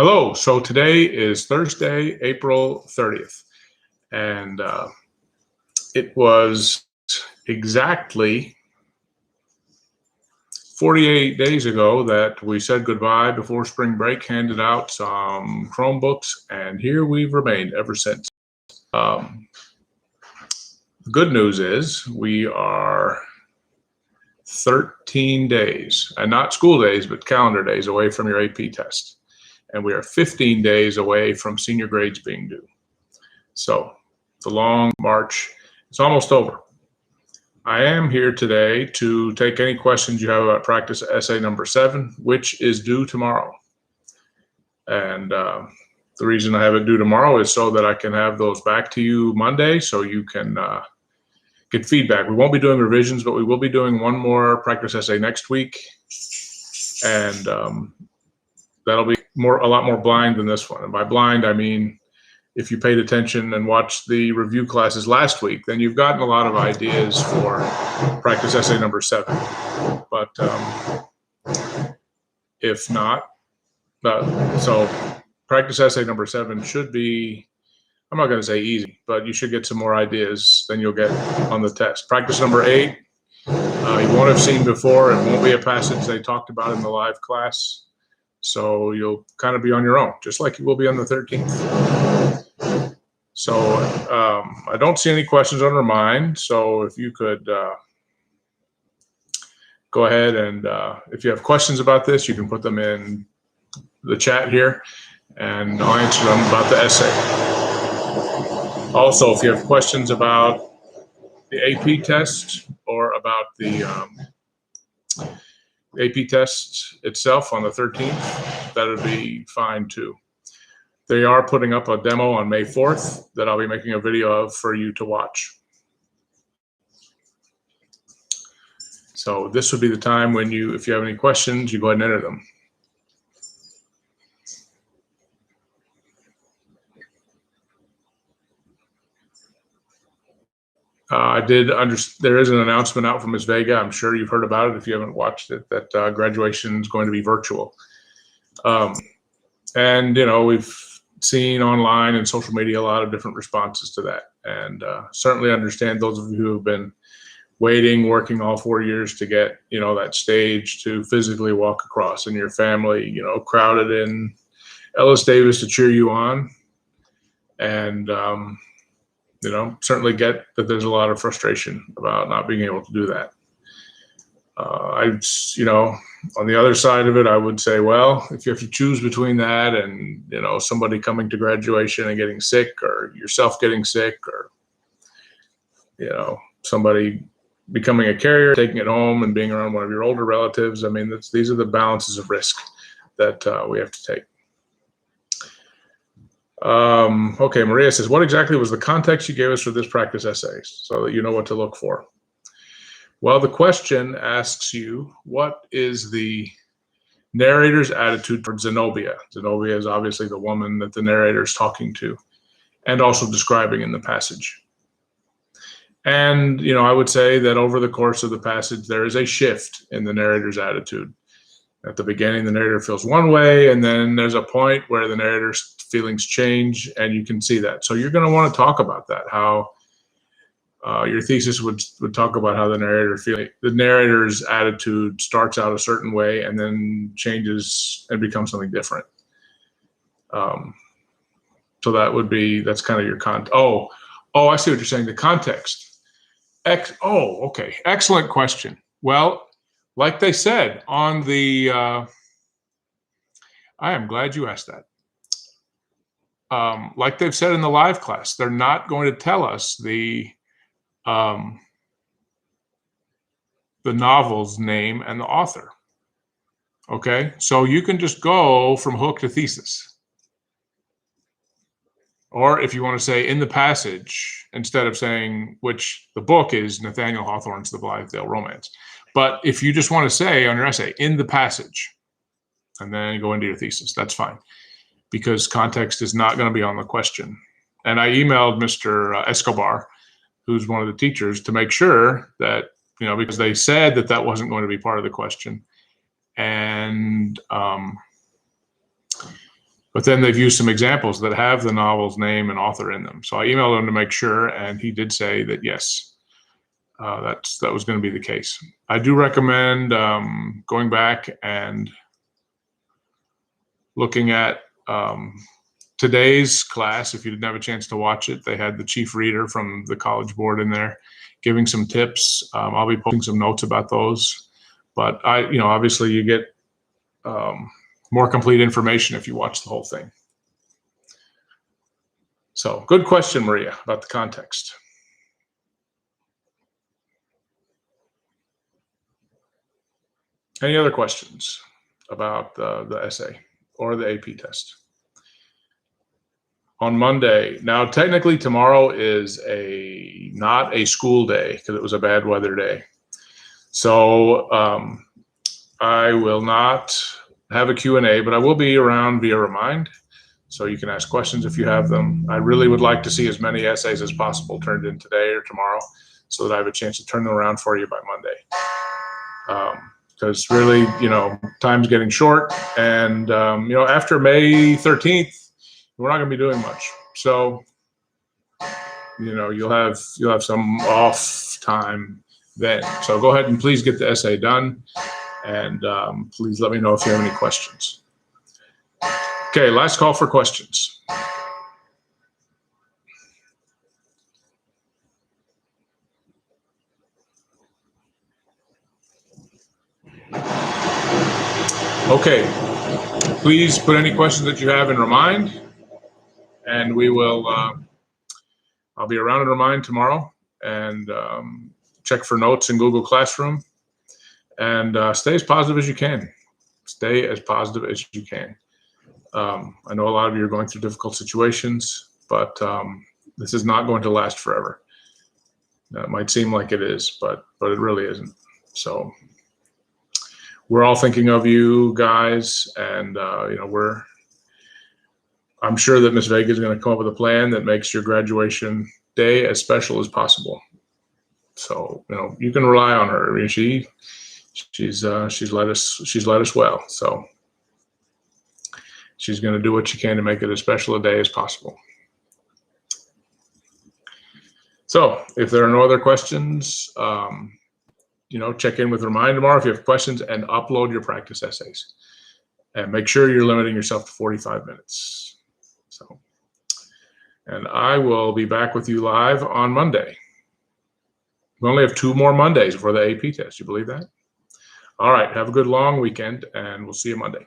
Hello. So today is Thursday, April 30th, and it was exactly 48 days ago that we said goodbye before spring break, handed out some Chromebooks, and here we've remained ever since. The good news is we are 13 days, and not school days, but calendar days away from your AP test. And we are 15 days away from senior grades being due. So the long march is almost over. I am here today to take any questions you have about practice essay number 7, which is due tomorrow. And the reason I have it due tomorrow is so that I can have those back to you Monday so you can get feedback. We won't be doing revisions, but we will be doing one more practice essay next week. And that'll be a lot more blind than this one. And by blind, I mean, if you paid attention and watched the review classes last week, then you've gotten a lot of ideas for practice essay number 7. But if not, so practice essay number 7 should be, I'm not going to say easy, but you should get some more ideas than you'll get on the test. Practice number 8, you won't have seen before. It won't be a passage they talked about in the live class. So you'll kind of be on your own, just like you will be on the 13th. So I don't see any questions on our mind. So if you could go ahead and if you have questions about this, you can put them in the chat here and I'll answer them about the essay. Also, if you have questions about the AP test or about the AP test itself on the 13th, that would be fine too. They are putting up a demo on May 4th that I'll be making a video of for you to watch. So this would be the time when if you have any questions, you go ahead and enter them. There is an announcement out from Ms. Vega. I'm sure you've heard about it if you haven't watched it, that graduation is going to be virtual. And, we've seen online and social media a lot of different responses to that. And certainly understand those of you who have been waiting, working all 4 years to get, that stage to physically walk across, and your family, crowded in Ellis Davis to cheer you on. And, certainly get that there's a lot of frustration about not being able to do that. On the other side of it, I would say, well, if you have to choose between that and, somebody coming to graduation and getting sick, or yourself getting sick, or, somebody becoming a carrier, taking it home and being around one of your older relatives, I mean, these are the balances of risk that we have to take. Okay, Maria says, what exactly was the context you gave us for this practice essay so that you know what to look for? Well, the question asks you, what is the narrator's attitude towards Zenobia? Zenobia is obviously the woman that the narrator is talking to and also describing in the passage. And, I would say that over the course of the passage, there is a shift in the narrator's attitude. At the beginning, the narrator feels one way, and then there's a point where the narrator's feelings change, and you can see that. So you're going to want to talk about that, how your thesis would talk about how the narrator's attitude starts out a certain way and then changes and becomes something different. So that's kind of your Oh, I see what you're saying. The context. Okay. Excellent question. Well, like they said on the, I am glad you asked that. Like they've said in the live class, they're not going to tell us the novel's name and the author. Okay, so you can just go from hook to thesis. Or if you want to say in the passage, instead of saying which the book is Nathaniel Hawthorne's The Blithedale Romance. But if you just want to say on your essay, in the passage, and then go into your thesis, that's fine. Because context is not going to be on the question. And I emailed Mr. Escobar, who's one of the teachers, to make sure that, because they said that wasn't going to be part of the question. And But then they've used some examples that have the novel's name and author in them. So I emailed him to make sure, and he did say that yes, that was going to be the case. I do recommend going back and looking at today's class. If you didn't have a chance to watch it, they had the chief reader from the College Board in there giving some tips. I'll be posting some notes about those. But obviously you get more complete information if you watch the whole thing. So good question, Maria, about the context. Any other questions about the essay or the AP test? On Monday, now technically tomorrow is not a school day because it was a bad weather day. So I will not have a Q&A, but I will be around via Remind. So you can ask questions if you have them. I really would like to see as many essays as possible turned in today or tomorrow so that I have a chance to turn them around for you by Monday. Because really, time's getting short, and after May 13th, we're not going to be doing much. So, you'll have some off time then. So go ahead and please get the essay done, and please let me know if you have any questions. Okay, last call for questions. Okay, please put any questions that you have in Remind, and we will, I'll be around in Remind tomorrow, and check for notes in Google Classroom, and stay as positive as you can. Stay as positive as you can. I know a lot of you are going through difficult situations, but this is not going to last forever. That might seem like it is, but it really isn't. So we're all thinking of you guys, and I'm sure that Miss Vega is going to come up with a plan that makes your graduation day as special as possible. So you can rely on her. I mean, she's led us well. So she's going to do what she can to make it as special a day as possible. So if there are no other questions, check in with Remind tomorrow if you have questions, and upload your practice essays. And make sure you're limiting yourself to 45 minutes. So, and I will be back with you live on Monday. We only have 2 more Mondays before the AP test. You believe that? All right. Have a good long weekend, and we'll see you Monday.